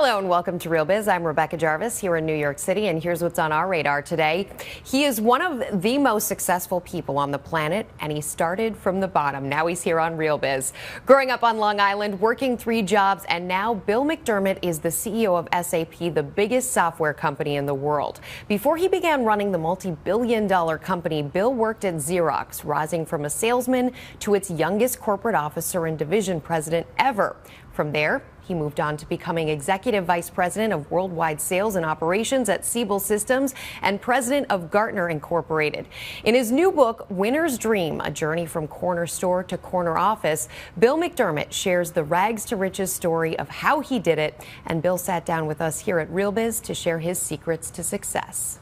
Hello and welcome to Real Biz. I'm Rebecca Jarvis here in New York City, and here's what's on our radar today. He is one of the most successful people on the planet, and he started from the bottom. Now he's here on Real Biz. Growing up on Long Island, working 3 jobs, and now Bill McDermott is the CEO of SAP, the biggest software company in the world. Before he began running the multi-billion-dollar company, Bill worked at Xerox, rising from a salesman to its youngest corporate officer and division president ever. From there, he moved on to becoming Executive Vice President of Worldwide Sales and Operations at Siebel Systems and President of Gartner Incorporated. In his new book, Winner's Dream, A Journey from Corner Store to Corner Office, Bill McDermott shares the rags to riches story of how he did it. And Bill sat down with us here at Real Biz to share his secrets to success.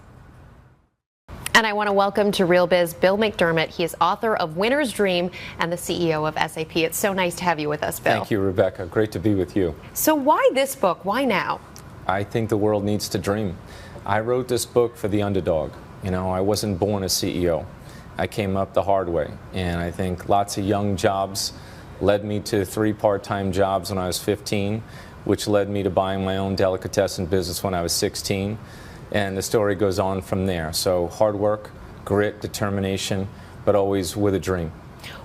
And I want to welcome to Real Biz Bill McDermott. He is author of Winner's Dream and the CEO of SAP. It's so nice to have you with us, Bill. Thank you, Rebecca. Great to be with you. So why this book? Why now? I think the world needs to dream. I wrote this book for the underdog. You know, I wasn't born a CEO. I came up the hard way. And I think lots of young jobs led me to 3 part-time jobs when I was 15, which led me to buying my own delicatessen business when I was 16. And the story goes on from there. So hard work, grit, determination, but always with a dream.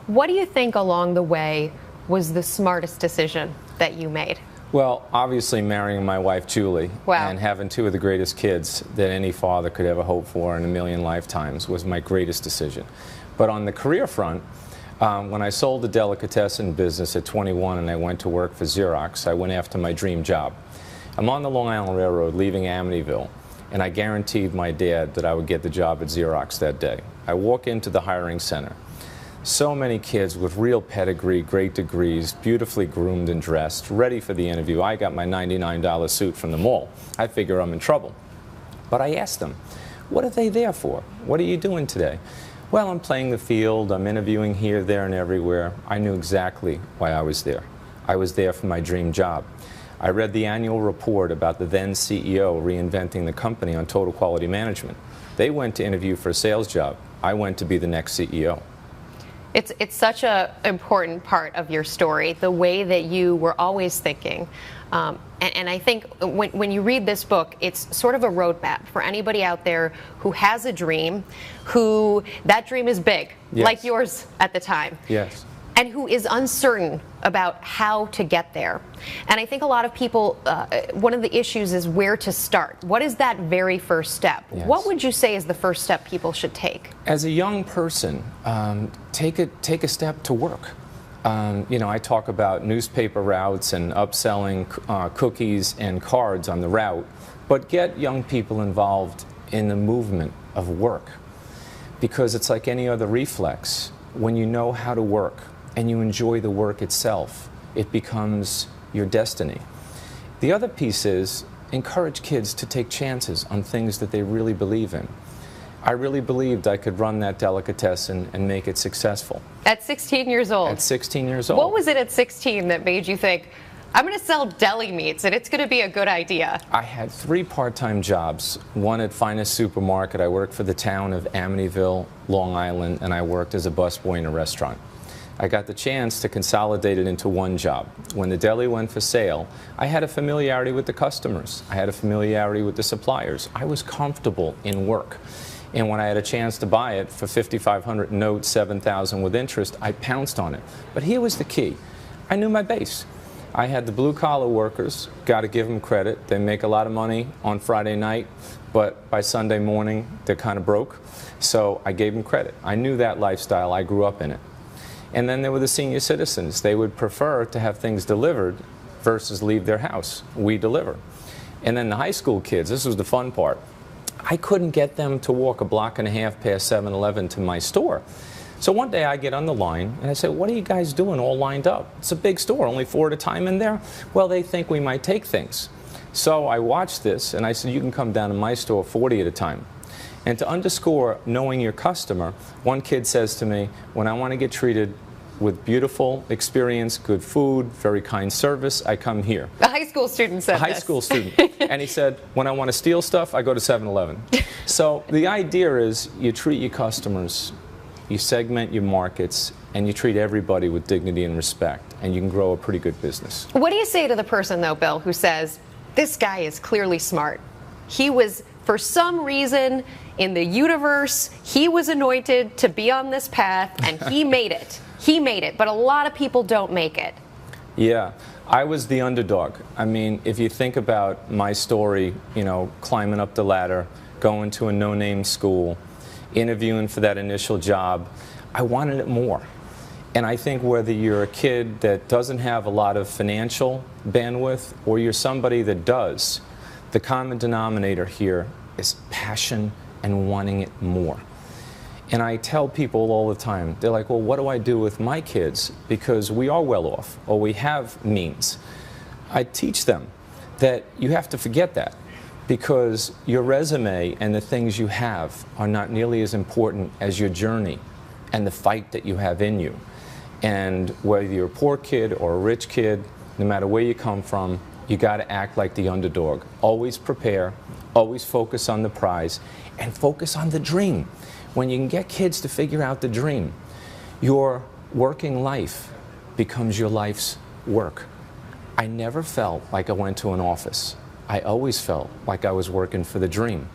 What do you think along the way was the smartest decision that you made? Well, obviously marrying my wife, Julie, and having 2 of the greatest kids that any father could ever hope for in a million lifetimes was my greatest decision. But on the career front, when I sold the delicatessen business at 21 and I went to work for Xerox, I went after my dream job. I'm on the Long Island Railroad leaving Amityville, and I guaranteed my dad that I would get the job at Xerox that day. I walk into the hiring center. So many kids with real pedigree, great degrees, beautifully groomed and dressed, ready for the interview. I got my $99 suit from the mall. I figure I'm in trouble. But I asked them, what are they there for? What are you doing today? Well, I'm playing the field, I'm interviewing here, there, and everywhere. I knew exactly why I was there. I was there for my dream job. I read the annual report about the then CEO reinventing the company on total quality management. They went to interview for a sales job. I went to be the next CEO. It's such an important part of your story, the way that you were always thinking. And I think when you read this book, it's sort of a roadmap for anybody out there who has a dream, who that dream is big, like yours at the time. Yes. And who is uncertain about how to get there. And I think a lot of people, one of the issues is where to start. What is that very first step? Yes. What would you say is the first step people should take? As a young person, take a step to work. You know, I talk about newspaper routes and upselling cookies and cards on the route, but get young people involved in the movement of work, because it's like any other reflex. When you know how to work, and you enjoy the work itself, it becomes your destiny. The other piece is encourage kids to take chances on things that they really believe in. I really believed I could run that delicatessen and make it successful. At 16 years old? At 16 years old. What was it at 16 that made you think, I'm going to sell deli meats and it's going to be a good idea? I had 3 part-time jobs. One at Finest Supermarket. I worked for the town of Amityville, Long Island, and I worked as a busboy in a restaurant. I got the chance to consolidate it into one job. When the deli went for sale, I had a familiarity with the customers. I had a familiarity with the suppliers. I was comfortable in work. And when I had a chance to buy it for $5,500 note, $7,000 with interest, I pounced on it. But here was the key. I knew my base. I had the blue-collar workers, got to give them credit. They make a lot of money on Friday night, but by Sunday morning, they're kind of broke. So I gave them credit. I knew that lifestyle. I grew up in it. And then there were the senior citizens. They would prefer to have things delivered versus leave their house. We deliver. And then the high school kids, this was the fun part. I couldn't get them to walk a block and a half past 7-Eleven to my store. So one day I get on the line and I say, what are you guys doing all lined up? It's a big store, only 4 at a time in there. Well, they think we might take things. So I watched this and I said, you can come down to my store 40 at a time. And to underscore knowing your customer, one kid says to me, when I want to get treated with beautiful experience, good food, very kind service, I come here. A high school student said this. A high school student. And he said, when I want to steal stuff, I go to 7-Eleven. So the idea is you treat your customers, you segment your markets, and you treat everybody with dignity and respect, and you can grow a pretty good business. What do you say to the person, though, Bill, who says, this guy is clearly smart. He was, for some reason in the universe, he was anointed to be on this path, and he made it. He made it, but a lot of people don't make it. Yeah, I was the underdog. I mean, if you think about my story, you know, climbing up the ladder, going to a no-name school, interviewing for that initial job, I wanted it more. And I think whether you're a kid that doesn't have a lot of financial bandwidth or you're somebody that does, the common denominator here is passion and wanting it more. And I tell people all the time, they're like, well, what do I do with my kids? Because we are well off, or we have means. I teach them that you have to forget that, because your resume and the things you have are not nearly as important as your journey and the fight that you have in you. And whether you're a poor kid or a rich kid, no matter where you come from, you got to act like the underdog. Always prepare, always focus on the prize, and focus on the dream. When you can get kids to figure out the dream, your working life becomes your life's work. I never felt like I went to an office. I always felt like I was working for the dream.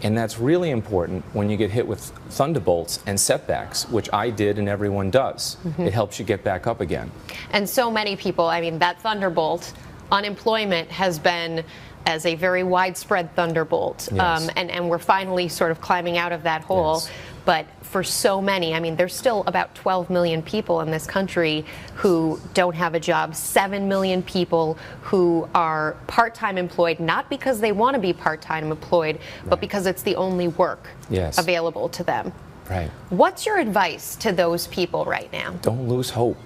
And that's really important when you get hit with thunderbolts and setbacks, which I did and everyone does. It helps you get back up again. And so many people, I mean, that thunderbolt, unemployment has been as a very widespread thunderbolt. Yes. And we're finally sort of climbing out of that hole. Yes. But for so many, I mean, there's still about 12 million people in this country who don't have a job, 7 million people who are part-time employed, not because they want to be part-time employed, but because it's the only work available to them. Right. What's your advice to those people right now? Don't lose hope.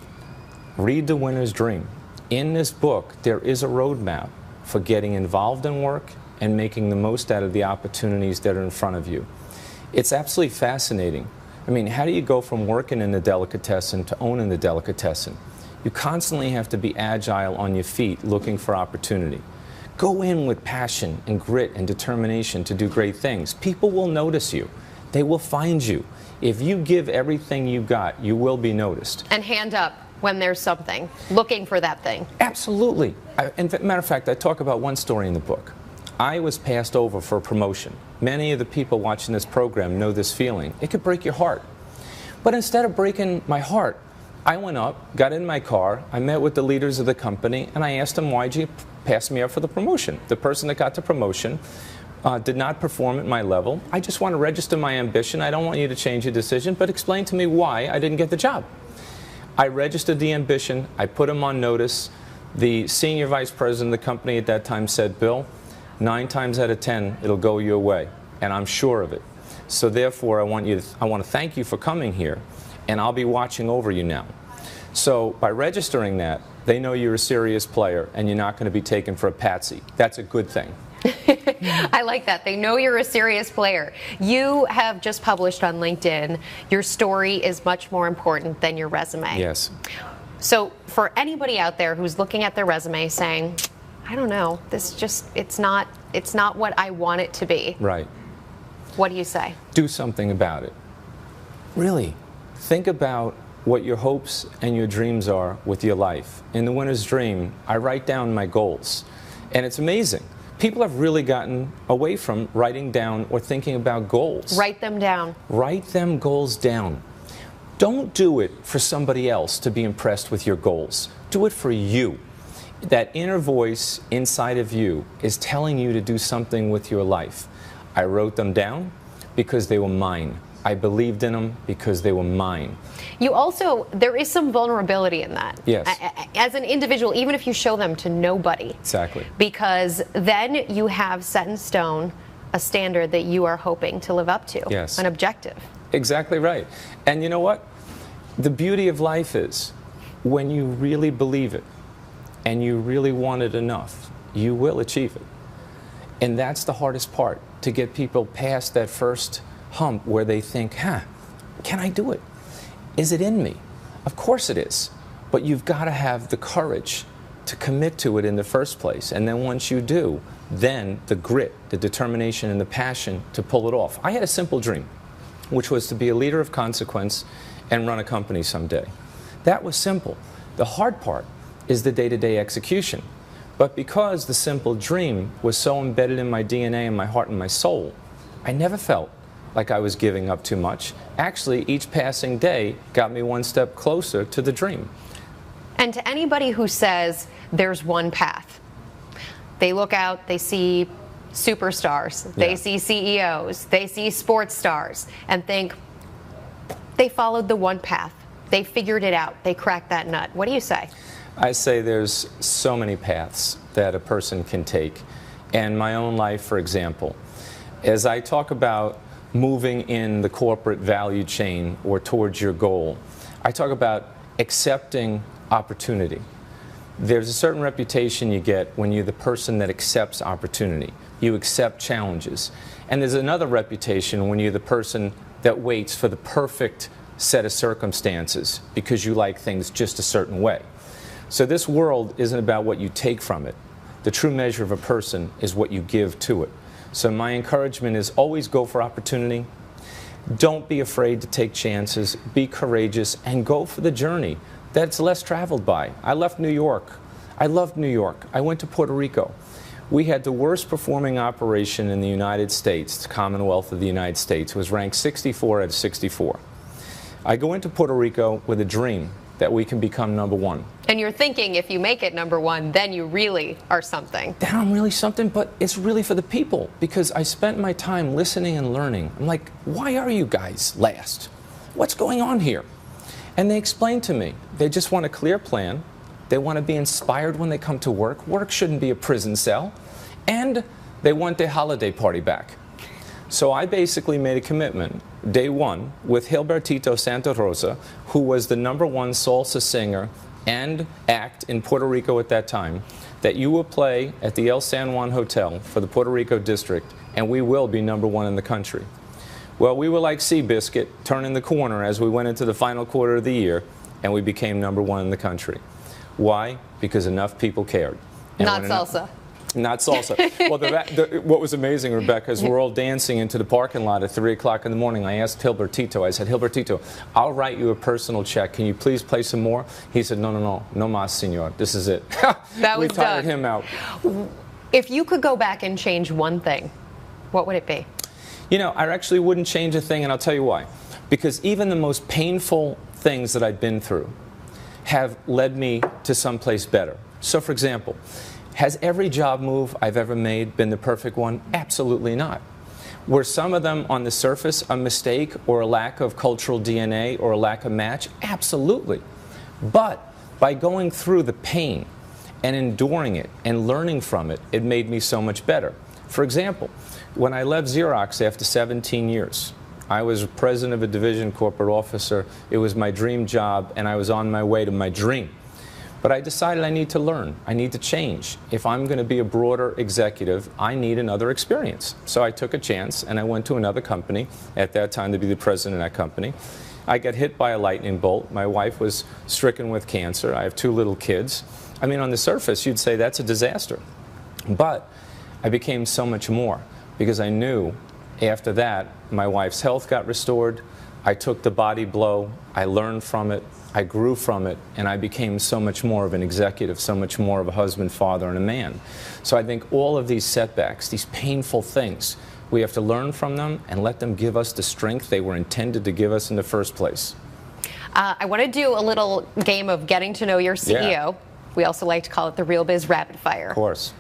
Read The Winner's Dream. In this book, there is a roadmap for getting involved in work and making the most out of the opportunities that are in front of you. It's absolutely fascinating. I mean, how do you go from working in the delicatessen to owning the delicatessen? You constantly have to be agile on your feet looking for opportunity. Go in with passion and grit and determination to do great things. People will notice you. They will find you. If you give everything you got, you will be noticed. And hand up when there's something, looking for that thing. Absolutely. Matter of fact, I talk about one story in the book. I was passed over for a promotion. Many of the people watching this program know this feeling. It could break your heart. But instead of breaking my heart, I went up, got in my car, I met with the leaders of the company, and I asked them, why'd you pass me up for the promotion? The person that got the promotion did not perform at my level. I just want to register my ambition. I don't want you to change your decision, but explain to me why I didn't get the job. I registered the ambition. I put him on notice. The senior vice president of the company at that time said, Bill, 9 times out of 10, it'll go your way, and I'm sure of it. So therefore, I want to thank you for coming here, and I'll be watching over you now. So by registering that, they know you're a serious player, and you're not going to be taken for a patsy. That's a good thing. I like that. They know you're a serious player. You have just published on LinkedIn, your story is much more important than your resume. Yes. So for anybody out there who's looking at their resume saying, I don't know, it's not what I want it to be. Right. What do you say? Do something about it. Really, think about what your hopes and your dreams are with your life. In The Winner's Dream, I write down my goals. And it's amazing. People have really gotten away from writing down or thinking about goals. Write them down. Write them goals down. Don't do it for somebody else to be impressed with your goals. Do it for you. That inner voice inside of you is telling you to do something with your life. I wrote them down because they were mine. I believed in them because they were mine. You also, there is some vulnerability in that. Yes. As an individual, even if you show them to nobody. Exactly. Because then you have set in stone a standard that you are hoping to live up to. Yes. An objective. Exactly right. And you know what? The beauty of life is when you really believe it and you really want it enough, you will achieve it. And that's the hardest part, to get people past that first hump where they think, can I do it? Is it in me? Of course it is. But you've got to have the courage to commit to it in the first place. And then once you do, then the grit, the determination, and the passion to pull it off. I had a simple dream, which was to be a leader of consequence and run a company someday. That was simple. The hard part is the day-to-day execution. But because the simple dream was so embedded in my DNA and my heart and my soul, I never felt like I was giving up too much. Actually, each passing day got me one step closer to the dream. And to anybody who says there's one path, they look out, they see superstars, they see CEOs, they see sports stars, and think they followed the one path. They figured it out. They cracked that nut. What do you say? I say there's so many paths that a person can take. And my own life, for example, as I talk about moving in the corporate value chain or towards your goal, I talk about accepting opportunity. There's a certain reputation you get when you're the person that accepts opportunity. You accept challenges. And there's another reputation when you're the person that waits for the perfect set of circumstances because you like things just a certain way. So this world isn't about what you take from it. The true measure of a person is what you give to it. So my encouragement is always go for opportunity. Don't be afraid to take chances. Be courageous and go for the journey that's less traveled by. I left New York. I loved New York. I went to Puerto Rico. We had the worst performing operation in the United States, the Commonwealth of the United States. It was ranked 64 out of 64. I go into Puerto Rico with a dream that we can become number one. And you're thinking if you make it number one, then you really are something. Then I'm really something, but it's really for the people because I spent my time listening and learning. I'm like, why are you guys last? What's going on here? And they explained to me, they just want a clear plan. They want to be inspired when they come to work. Work shouldn't be a prison cell. And they want their holiday party back. So I basically made a commitment, day one, with Gilbertito Santa Rosa, who was the #1 salsa singer and act in Puerto Rico at that time, that you will play at the El San Juan Hotel for the Puerto Rico district, and we will be #1 in the country. Well, we were like Seabiscuit, turning the corner as we went into the final quarter of the year, and we became #1 in the country. Why? Because enough people cared. And Not salsa. Not salsa. Well, what was amazing, Rebecca, is we're all dancing into the parking lot at 3 o'clock in the morning. I asked Gilbertito, I said, Gilbertito, I'll write you a personal check. Can you please play some more? He said, no más, senor. This is it. That was we tired done. him out. If you could go back and change one thing, what would it be? You know, I actually wouldn't change a thing, and I'll tell you why. Because even the most painful things that I've been through have led me to someplace better. So, for example, has every job move I've ever made been the perfect one? Absolutely not. Were some of them on the surface a mistake or a lack of cultural DNA or a lack of match? Absolutely. But by going through the pain and enduring it and learning from it, it made me so much better. For example, when I left Xerox after 17 years, I was president of a division, corporate officer. It was my dream job, and I was on my way to my dream. But I decided I need to learn. I need to change. If I'm going to be a broader executive, I need another experience. So I took a chance, and I went to another company at that time to be the president of that company. I got hit by a lightning bolt. My wife was stricken with cancer. I have 2 little kids. I mean, on the surface, you'd say that's a disaster. But I became so much more because I knew after that, my wife's health got restored. I took the body blow. I learned from it. I grew from it, and I became so much more of an executive, so much more of a husband, father, and a man. So I think all of these setbacks, these painful things, we have to learn from them and let them give us the strength they were intended to give us in the first place. I want to do a little game of getting to know your CEO. Yeah. We also like to call it the Real Biz Rapid Fire. Of course.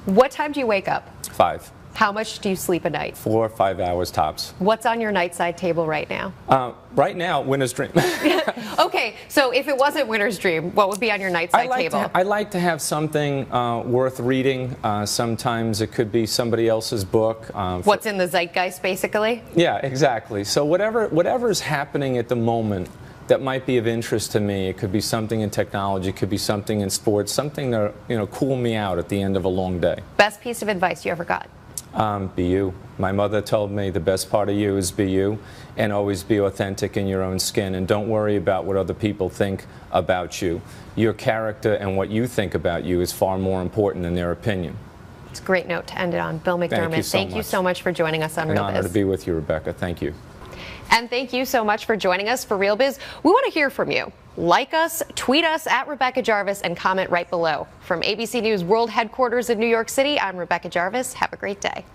What time do you wake up? 5. How much do you sleep a night? 4 or 5 hours tops. What's on your nightside table right now? Right now, winner's dream. Okay, so if it wasn't winner's dream, what would be on your nightside table? I like to have something worth reading. Sometimes it could be somebody else's book. What's in the zeitgeist, basically? Yeah, exactly. So whatever is happening at the moment that might be of interest to me, it could be something in technology, it could be something in sports, something to cool me out at the end of a long day. Best piece of advice you ever got? Be you. My mother told me the best part of you is be you, and always be authentic in your own skin, and don't worry about what other people think about you. Your character and what you think about you is far more important than their opinion. It's a great note to end it on. Bill McDermott, Thank you so much for joining us on Real Biz. An honor to be with you, Rebecca. Thank you. And thank you so much for joining us for Real Biz. We want to hear from you. Like us, tweet us at Rebecca Jarvis, and comment right below. From ABC News World Headquarters in New York City, I'm Rebecca Jarvis. Have a great day.